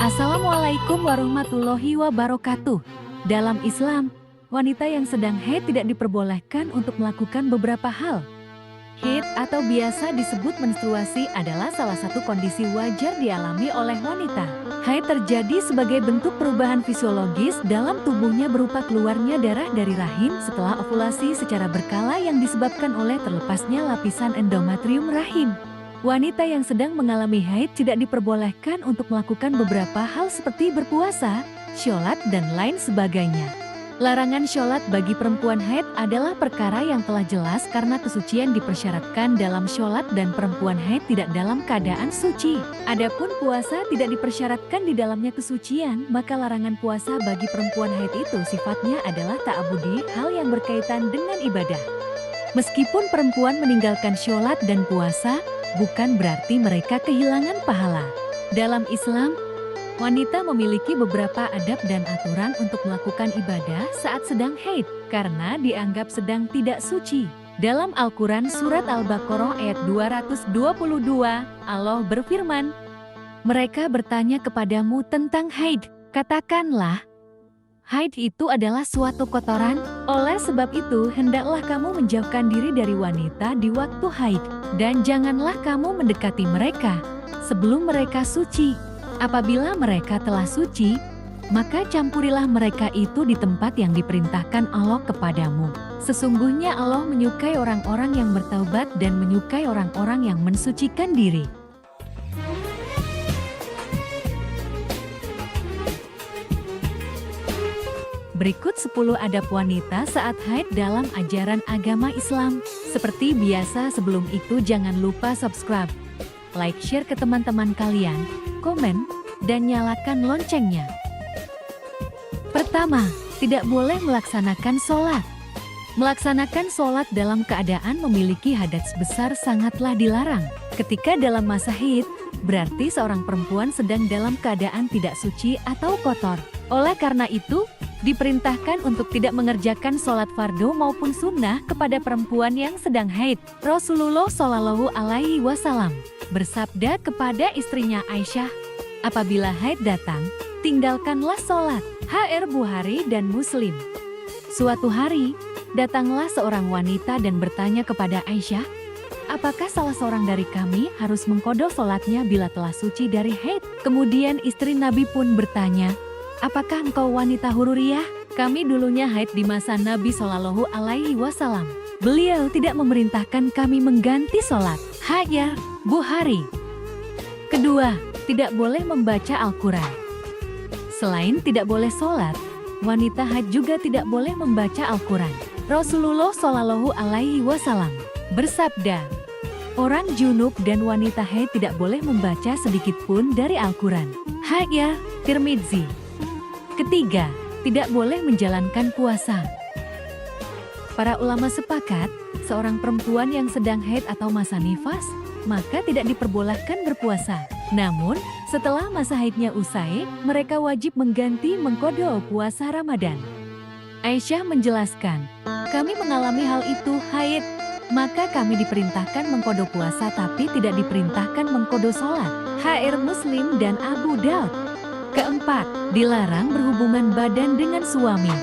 Assalamualaikum warahmatullahi wabarakatuh. Dalam Islam, wanita yang sedang haid tidak diperbolehkan untuk melakukan beberapa hal. Haid atau biasa disebut menstruasi adalah salah satu kondisi wajar dialami oleh wanita. Haid terjadi sebagai bentuk perubahan fisiologis dalam tubuhnya berupa keluarnya darah dari rahim setelah ovulasi secara berkala yang disebabkan oleh terlepasnya lapisan endometrium rahim. Wanita yang sedang mengalami haid tidak diperbolehkan untuk melakukan beberapa hal seperti berpuasa, sholat, dan lain sebagainya. Larangan sholat bagi perempuan haid adalah perkara yang telah jelas karena kesucian dipersyaratkan dalam sholat dan perempuan haid tidak dalam keadaan suci. Adapun puasa tidak dipersyaratkan di dalamnya kesucian, maka larangan puasa bagi perempuan haid itu sifatnya adalah ta'abudi, hal yang berkaitan dengan ibadah. Meskipun perempuan meninggalkan sholat dan puasa, bukan berarti mereka kehilangan pahala. Dalam Islam, wanita memiliki beberapa adab dan aturan untuk melakukan ibadah saat sedang haid, karena dianggap sedang tidak suci. Dalam Al-Quran Surat Al-Baqarah ayat 222, Allah berfirman, "Mereka bertanya kepadamu tentang haid, katakanlah, haid itu adalah suatu kotoran, oleh sebab itu hendaklah kamu menjauhkan diri dari wanita di waktu haid, dan janganlah kamu mendekati mereka sebelum mereka suci. Apabila mereka telah suci, maka campurilah mereka itu di tempat yang diperintahkan Allah kepadamu. Sesungguhnya Allah menyukai orang-orang yang bertaubat dan menyukai orang-orang yang mensucikan diri." Berikut 10 adab wanita saat haid dalam ajaran agama Islam. Seperti biasa, sebelum itu jangan lupa subscribe, like, share ke teman-teman kalian, komen, dan nyalakan loncengnya. Pertama, tidak boleh melaksanakan sholat. Melaksanakan sholat dalam keadaan memiliki hadas besar sangatlah dilarang. Ketika dalam masa haid, berarti seorang perempuan sedang dalam keadaan tidak suci atau kotor. Oleh karena itu, diperintahkan untuk tidak mengerjakan sholat fardu maupun sunnah kepada perempuan yang sedang haid. Rasulullah Shallallahu Alaihi Wasallam bersabda kepada istrinya Aisyah, "Apabila haid datang, tinggalkanlah sholat." HR Bukhari dan Muslim. Suatu hari, datanglah seorang wanita dan bertanya kepada Aisyah, "Apakah salah seorang dari kami harus mengqadha sholatnya bila telah suci dari haid?" Kemudian istri Nabi pun bertanya, "Apakah engkau wanita hururiyah? Kami dulunya haid di masa Nabi Shallallahu Alaihi Wasallam. Beliau tidak memerintahkan kami mengganti sholat." HR Bukhari. Kedua, tidak boleh membaca Al-Quran. Selain tidak boleh sholat, wanita haid juga tidak boleh membaca Al-Quran. Rasulullah Shallallahu Alaihi Wasallam bersabda, "Orang junub dan wanita haid tidak boleh membaca sedikit pun dari Al-Quran." HR Tirmidzi. Ketiga, tidak boleh menjalankan puasa. Para ulama sepakat, seorang perempuan yang sedang haid atau masa nifas, maka tidak diperbolehkan berpuasa. Namun, setelah masa haidnya usai, mereka wajib mengganti mengqadha puasa Ramadan. Aisyah menjelaskan, "Kami mengalami hal itu haid, maka kami diperintahkan mengqadha puasa tapi tidak diperintahkan mengqadha sholat." HR Muslim dan Abu Daud. Keempat, dilarang berhubungan badan dengan suami.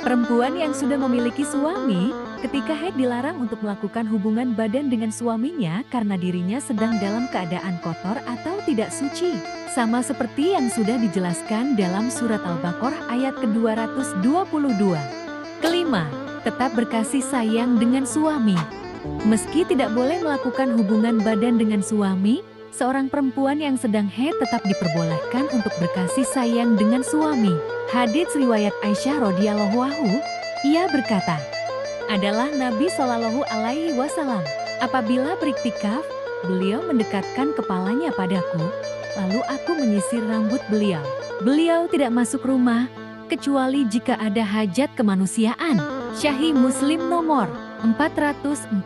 Perempuan yang sudah memiliki suami, ketika haid dilarang untuk melakukan hubungan badan dengan suaminya karena dirinya sedang dalam keadaan kotor atau tidak suci. Sama seperti yang sudah dijelaskan dalam Surat Al-Baqarah ayat ke-222. Kelima, tetap berkasih sayang dengan suami. Meski tidak boleh melakukan hubungan badan dengan suami, seorang perempuan yang sedang haid tetap diperbolehkan untuk berkasih sayang dengan suami. Hadits riwayat Aisyah radhiyallahu anha, ia berkata, adalah Nabi Shallallahu Alaihi Wasallam. Apabila beriktikaf, beliau mendekatkan kepalanya padaku, lalu aku menyisir rambut beliau. Beliau tidak masuk rumah, kecuali jika ada hajat kemanusiaan. Sahih Muslim nomor 445.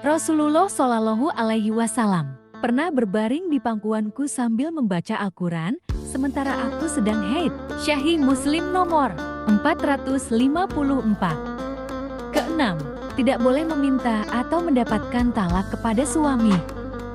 Rasulullah Shallallahu Alaihi Wasallam pernah berbaring di pangkuanku sambil membaca Al-Quran, sementara aku sedang haid. Sahih Muslim nomor 454. Keenam, tidak boleh meminta atau mendapatkan talak kepada suami.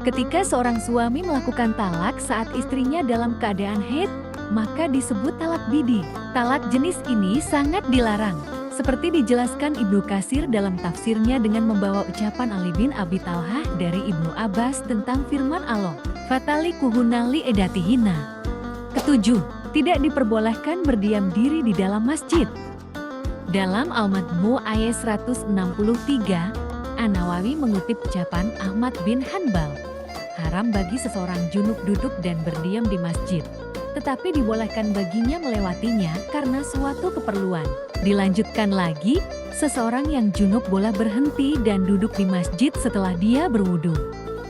Ketika seorang suami melakukan talak saat istrinya dalam keadaan haid, maka disebut talak bidi. Talak jenis ini sangat dilarang. Seperti dijelaskan Ibnu Katsir dalam tafsirnya dengan membawa ucapan Ali bin Abi Thalhah dari Ibnu Abbas tentang firman Allah, "Fatalikuhunna li edatihina." Ketujuh, tidak diperbolehkan berdiam diri di dalam masjid. Dalam Al-Majmu' ayat 163, An-Nawawi mengutip ucapan Ahmad bin Hanbal, haram bagi seseorang junub duduk dan berdiam di masjid, tetapi dibolehkan baginya melewatinya karena suatu keperluan. Dilanjutkan lagi, seseorang yang junub boleh berhenti dan duduk di masjid setelah dia berwudu.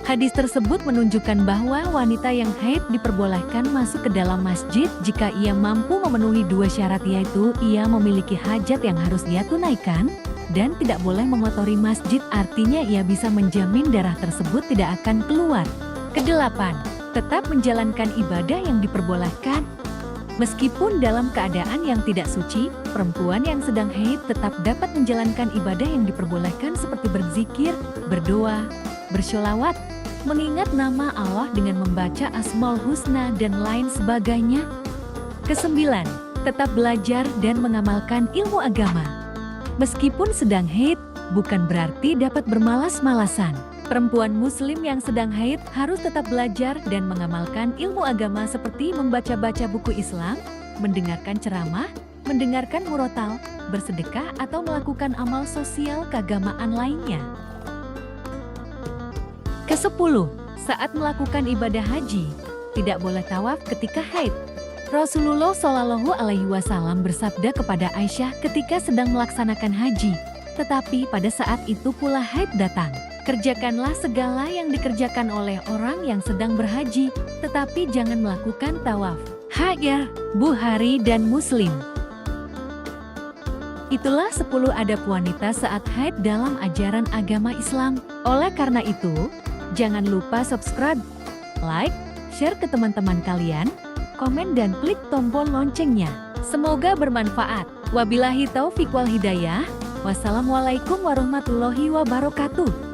Hadis tersebut menunjukkan bahwa wanita yang haid diperbolehkan masuk ke dalam masjid jika ia mampu memenuhi dua syarat, yaitu ia memiliki hajat yang harus ia tunaikan dan tidak boleh mengotori masjid, artinya ia bisa menjamin darah tersebut tidak akan keluar. Kedelapan, tetap menjalankan ibadah yang diperbolehkan. Meskipun dalam keadaan yang tidak suci, perempuan yang sedang haid tetap dapat menjalankan ibadah yang diperbolehkan seperti berzikir, berdoa, bersholawat, mengingat nama Allah dengan membaca Asmaul Husna dan lain sebagainya. Kesembilan, tetap belajar dan mengamalkan ilmu agama. Meskipun sedang haid, bukan berarti dapat bermalas-malasan. Perempuan muslim yang sedang haid harus tetap belajar dan mengamalkan ilmu agama seperti membaca-baca buku Islam, mendengarkan ceramah, mendengarkan murotal, bersedekah atau melakukan amal sosial keagamaan lainnya. Kesepuluh, saat melakukan ibadah haji, tidak boleh tawaf ketika haid. Rasulullah Shallallahu Alaihi Wasallam bersabda kepada Aisyah ketika sedang melaksanakan haji, tetapi pada saat itu pula haid datang. Kerjakanlah segala yang dikerjakan oleh orang yang sedang berhaji, tetapi jangan melakukan tawaf. Hadis Bukhari dan Muslim. Itulah 10 adab wanita saat haid dalam ajaran agama Islam. Oleh karena itu, jangan lupa subscribe, like, share ke teman-teman kalian, komen dan klik tombol loncengnya. Semoga bermanfaat. Wabillahi taufiq wal hidayah. Wassalamualaikum warahmatullahi wabarakatuh.